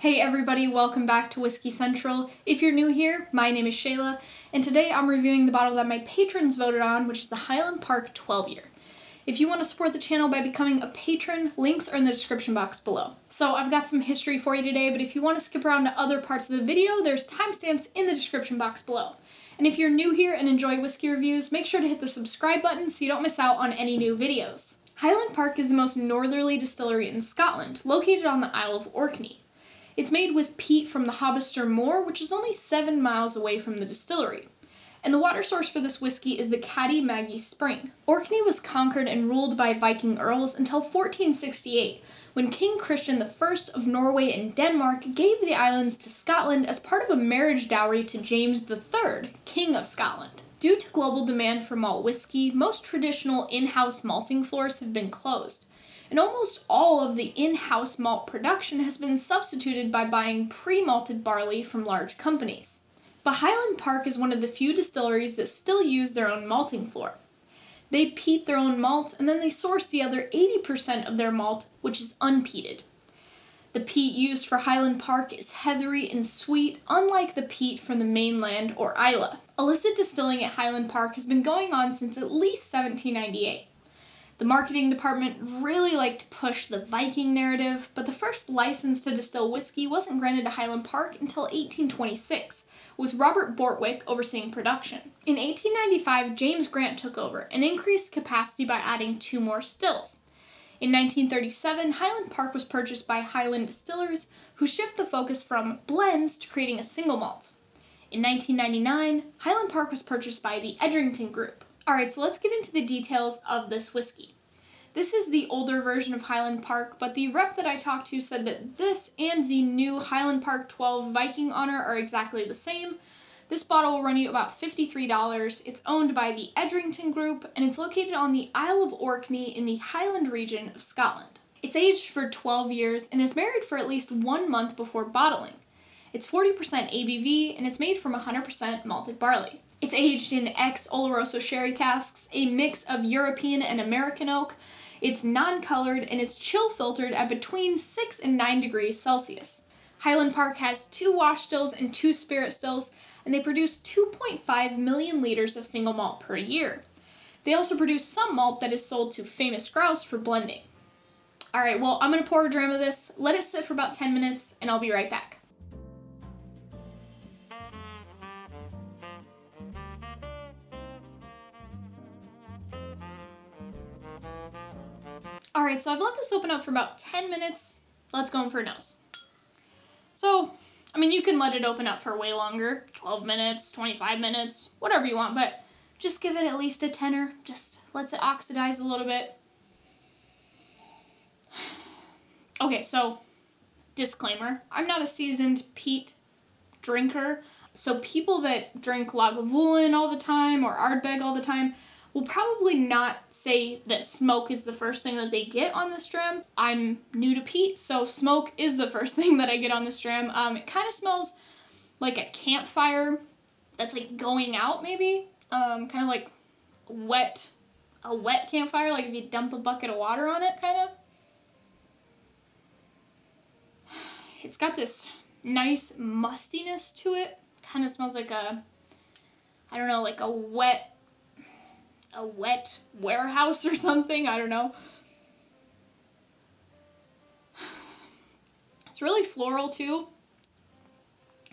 Hey everybody, welcome back to Whiskey Central. If you're new here, my name is Shayla, and today I'm reviewing the bottle that my patrons voted on, which is the Highland Park 12-year. If you want to support the channel by becoming a patron, links are in the description box below. So I've got some history for you today, but if you want to skip around to other parts of the video, there's timestamps in the description box below. And if you're new here and enjoy whiskey reviews, make sure to hit the subscribe button so you don't miss out on any new videos. Highland Park is the most northerly distillery in Scotland, located on the Isle of Orkney. It's made with peat from the Hobbister Moor, which is only 7 miles away from the distillery. And the water source for this whiskey is the Caddy Maggie Spring. Orkney was conquered and ruled by Viking earls until 1468, when King Christian I of Norway and Denmark gave the islands to Scotland as part of a marriage dowry to James III, King of Scotland. Due to global demand for malt whiskey, most traditional in-house malting floors have been closed, and almost all of the in-house malt production has been substituted by buying pre-malted barley from large companies. But Highland Park is one of the few distilleries that still use their own malting floor. They peat their own malt, and then they source the other 80% of their malt, which is unpeated. The peat used for Highland Park is heathery and sweet, unlike the peat from the mainland or Islay. Illicit distilling at Highland Park has been going on since at least 1798. The marketing department really liked to push the Viking narrative, but the first license to distill whiskey wasn't granted to Highland Park until 1826, with Robert Bortwick overseeing production. In 1895, James Grant took over and increased capacity by adding 2 more stills. In 1937, Highland Park was purchased by Highland Distillers, who shifted the focus from blends to creating a single malt. In 1999, Highland Park was purchased by the Edrington Group. Alright, so let's get into the details of this whiskey. This is the older version of Highland Park, but the rep that I talked to said that this and the new Highland Park 12 Viking Honor are exactly the same. This bottle will run you about $53. It's owned by the Edrington Group, and it's located on the Isle of Orkney in the Highland region of Scotland. It's aged for 12 years and is married for at least 1 month before bottling. It's 40% ABV, and it's made from 100% malted barley. It's aged in ex-Oloroso sherry casks, a mix of European and American oak. It's non-colored, and it's chill filtered at between 6 and 9 degrees Celsius. Highland Park has 2 wash stills and 2 spirit stills, and they produce 2.5 million liters of single malt per year. They also produce some malt that is sold to Famous Grouse for blending. Alright, well, I'm going to pour a dram of this, let it sit for about 10 minutes, and I'll be right back. Alright, so I've let this open up for about 10 minutes. Let's go in for a nose. So, I mean, you can let it open up for way longer. 12 minutes, 25 minutes, whatever you want, but just give it at least a tenner. Just lets it oxidize a little bit. Okay, so, disclaimer. I'm not a seasoned peat drinker, so people that drink Lagavulin all the time or Ardbeg all the time will probably not say that smoke is the first thing that they get on this dram. I'm new to peat, so smoke is the first thing that I get on this dram. It kind of smells like a campfire that's like going out, maybe. Kind of like a wet campfire, like if you dump a bucket of water on it, kind of. It's got this nice mustiness to it. Kind of smells like a, I don't know, like a wet warehouse or something, I don't know. It's really floral too.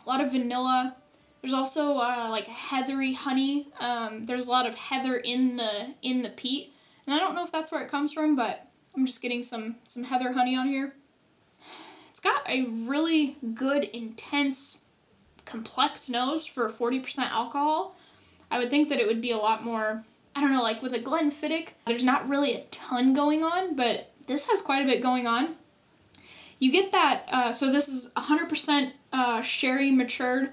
A lot of vanilla. There's also like heathery honey. There's a lot of heather in the peat, and I don't know if that's where it comes from, but I'm just getting some heather honey on here. It's got a really good, intense, complex nose for 40% alcohol. I would think that it would be a lot more, I don't know, like with a Glenfiddich, there's not really a ton going on, but this has quite a bit going on. You get that, so this is 100% sherry matured,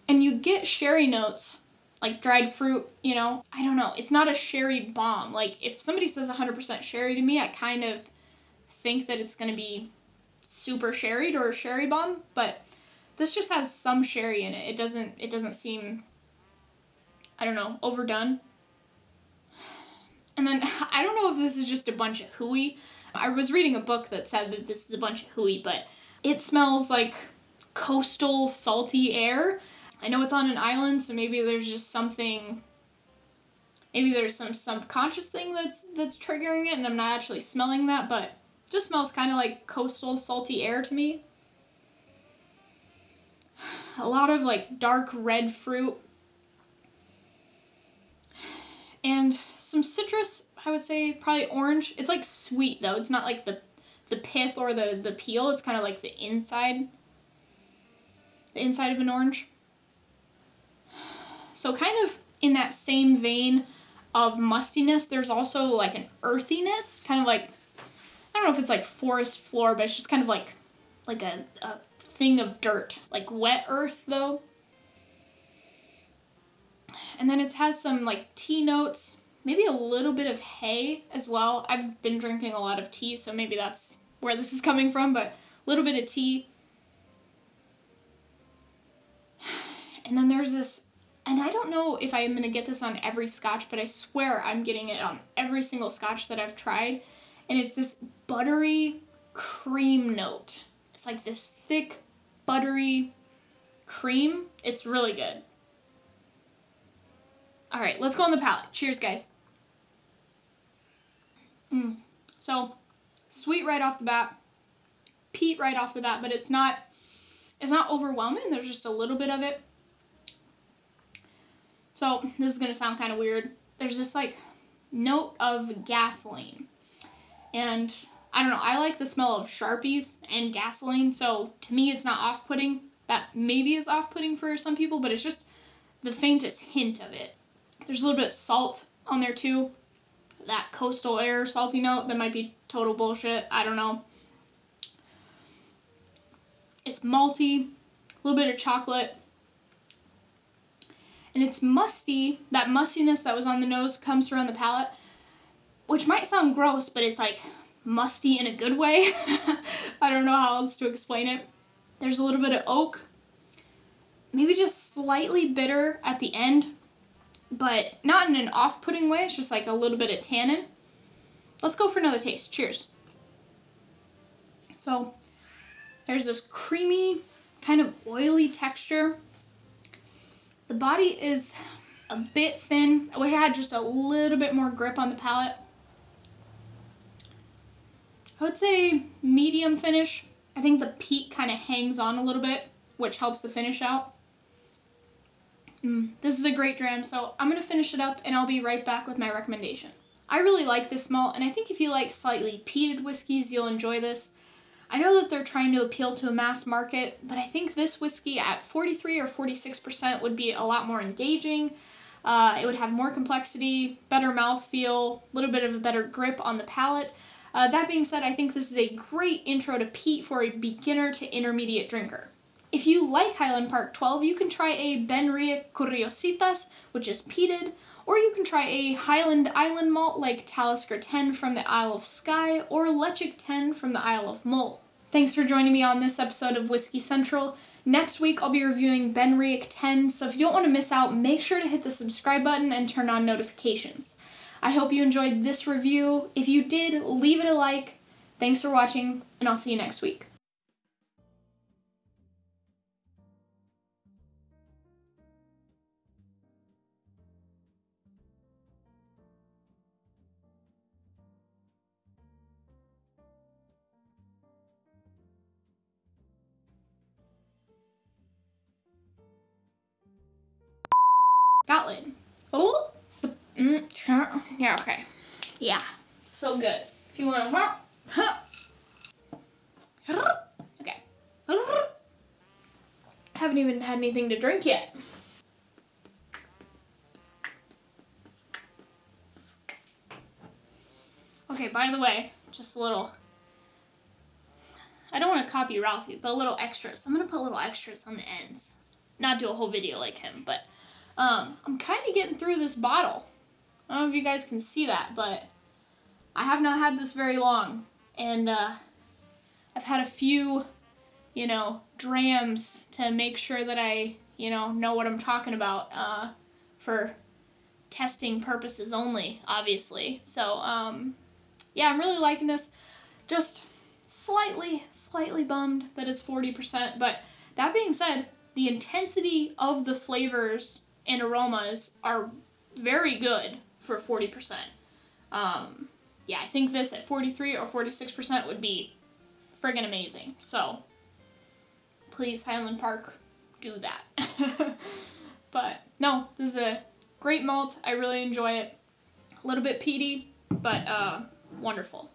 and you get sherry notes, like dried fruit, you know. I don't know, it's not a sherry bomb. Like, if somebody says 100% sherry to me, I kind of think that it's going to be super sherried or a sherry bomb, but this just has some sherry in it. It doesn't seem, I don't know, overdone. And then, I don't know if this is just a bunch of hooey. I was reading a book that said that this is a bunch of hooey, but It smells like coastal salty air. I know it's on an island, so maybe there's just something, maybe there's some subconscious thing that's triggering it and I'm not actually smelling that, but it just smells kind of like coastal salty air to me. A lot of like dark red fruit and some citrus, I would say probably orange. It's like sweet though. It's not like the pith or the peel. It's kind of like the inside of an orange. So kind of in that same vein of mustiness, there's also like an earthiness, kind of like, I don't know if it's like forest floor, but it's just kind of like a thing of dirt, like wet earth though. And then it has some like tea notes, maybe a little bit of hay as well. I've been drinking a lot of tea, so maybe that's where this is coming from, but a little bit of tea. And then there's this, and I don't know if I'm going to get this on every scotch, but I swear I'm getting it on every single scotch that I've tried. And it's this buttery cream note. It's like this thick, buttery cream. It's really good. All right, let's go on the palate. Cheers, guys. So, sweet right off the bat, peat right off the bat, but it's not overwhelming. There's just a little bit of it. So, this is going to sound kind of weird. There's this, like, note of gasoline. And, I don't know, I like the smell of Sharpies and gasoline, so to me it's not off-putting. That maybe is off-putting for some people, but it's just the faintest hint of it. There's a little bit of salt on there, too. That coastal air salty note, that might be total bullshit. I don't know. It's malty, a little bit of chocolate. And it's musty. That mustiness that was on the nose comes around the palate, which might sound gross, but it's like musty in a good way. I don't know how else to explain it. There's a little bit of oak, maybe just slightly bitter at the end, but not in an off-putting way. It's just like a little bit of tannin. Let's go for another taste. Cheers. So there's this creamy, kind of oily texture. The body is a bit thin. I wish I had just a little bit more grip on the palate. I would say medium finish. I think the peat kind of hangs on a little bit, which helps the finish out. This is a great dram, so I'm going to finish it up and I'll be right back with my recommendation. I really like this malt, and I think if you like slightly peated whiskeys, you'll enjoy this. I know that they're trying to appeal to a mass market, but I think this whiskey at 43 or 46% would be a lot more engaging. It would have more complexity, better mouthfeel, a little bit of a better grip on the palate. That being said, I think this is a great intro to peat for a beginner to intermediate drinker. If you like Highland Park 12, you can try a Benria Curiositas, which is peated, or you can try a Highland Island malt like Talisker 10 from the Isle of Skye or Lechic 10 from the Isle of Mull. Thanks for joining me on this episode of Whiskey Central. Next week, I'll be reviewing Benriach 10, so if you don't want to miss out, make sure to hit the subscribe button and turn on notifications. I hope you enjoyed this review. If you did, leave it a like. Thanks for watching, and I'll see you next week. Scotland. Oh. Yeah, okay. Yeah. So good. If you want to... Okay. Haven't even had anything to drink yet. Okay, by the way, just a little... I don't want to copy Ralphie, but a little extras. I'm going to put little extras on the ends. Not do a whole video like him, but... I'm kind of getting through this bottle. I don't know if you guys can see that, but I have not had this very long. And I've had a few, drams to make sure that I, know what I'm talking about for testing purposes only, obviously. So, yeah, I'm really liking this. Just slightly bummed that it's 40%, but that being said, the intensity of the flavors and aromas are very good for 40%. Yeah, I think this at 43 or 46% would be friggin' amazing. So, please, Highland Park, do that. But, no, this is a great malt. I really enjoy it. A little bit peaty, but wonderful.